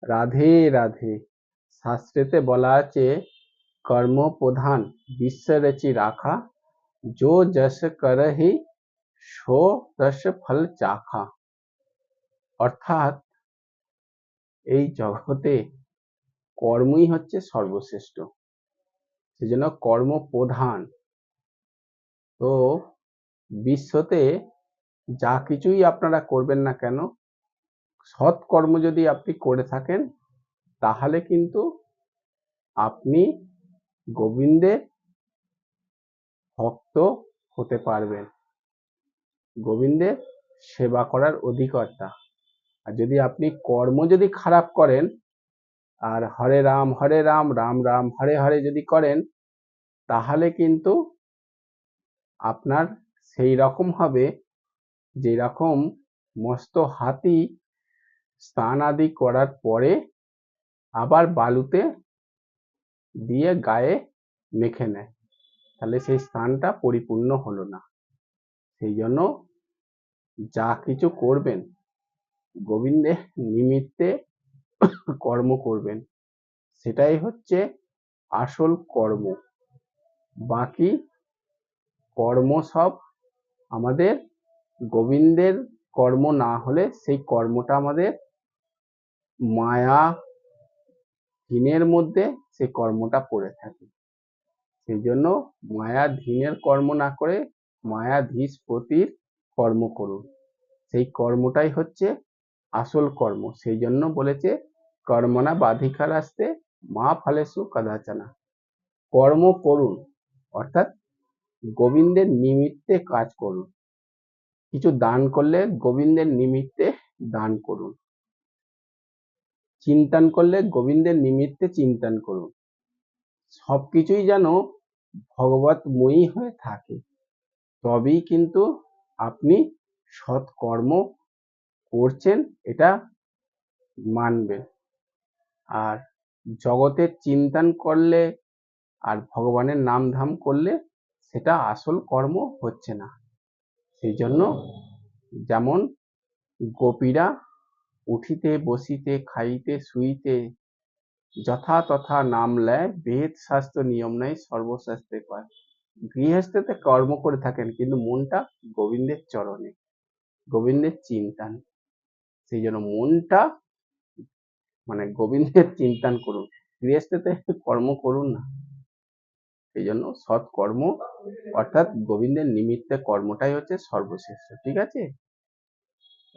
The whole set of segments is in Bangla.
রাধে রাধে। শাস্ত্রেতে বলা আছে, কর্ম প্রধান বিশ্ব রচি রাখা, जो जस करहि सो तस फल चाखा। অর্থাৎ এই জগতে কর্মই হচ্ছে সর্বশ্রেষ্ঠ, সেজন্য কর্ম প্রধান। তো বিশ্বতে যা কিছুই আপনারা করবেন না কেন, সৎ কর্ম যদি আপনি করে থাকেন তাহলে কিন্তু আপনি গোবিন্দের ভক্ত হতে পারবেন, গোবিন্দের সেবা করার অধিকর্তা। আর যদি আপনি কর্ম যদি খারাপ করেন আর হরে রাম রাম রাম হরে হরে যদি করেন, তাহলে কিন্তু আপনার সেই রকম হবে যেরকম মস্ত হাতি স্নান আদি করার পরে আবার বালুতে দিয়ে গায়ে মেখে নেয়, তাহলে সেই স্নানটা পরিপূর্ণ হলো না। সেই জন্য যা কিছু করবেন গোবিন্দের নিমিত্তে কর্ম করবেন, সেটাই হচ্ছে আসল কর্ম। বাকি কর্ম সব আমাদের গোবিন্দের কর্ম না হলে সেই কর্মটা আমাদের মায়া ধীনের মধ্যে সেই কর্মটা পড়ে থাকে। সেই জন্য মায়াধীনের কর্ম না করে মায়াধীশপতির কর্ম করুন, সেই কর্মটাই হচ্ছে আসল কর্ম। সেই জন্য বলেছে, কর্মণা বাধিকারাস্তে মা ফলেষু কদাচনা। কর্ম করুন অর্থাৎ গোবিন্দের নিমিত্তে কাজ করুন। কিছু দান করলে গোবিন্দের নিমিত্তে দান করুন, চিন্তন করলে গোবিন্দের নিমিত্তে চিন্তন করুন। সবকিছুই যেন ভগবতময়ী হয়ে থাকে, তবেই কিন্তু আপনি সৎ কর্ম করছেন এটা মানবে। আর জগতের চিন্তন করলে আর ভগবানের নাম ধাম করলে সেটা আসল কর্ম হচ্ছে না। সেই জন্য যেমন গোপীরা উঠিতে বসিতে খাইতে শুইতে যথা তথা নাম লয়, বেদ শাস্ত্র নিয়ম নাই সর্বশাস্ত্রে কয়। গৃহস্থতে কর্ম করে থাকেন কিন্তু মনটা গোবিন্দের চরণে, গোবিন্দের চিন্তন। সেই জন্য মনটা গোবিন্দের চিন্তন করুন, গৃহস্থতে কর্ম করুন না। সেই জন্য সৎ কর্ম অর্থাৎ গোবিন্দের নিমিত্তে কর্মটাই হচ্ছে সর্বশ্রেষ্ঠ। ঠিক আছে?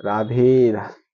রাধে রাধে।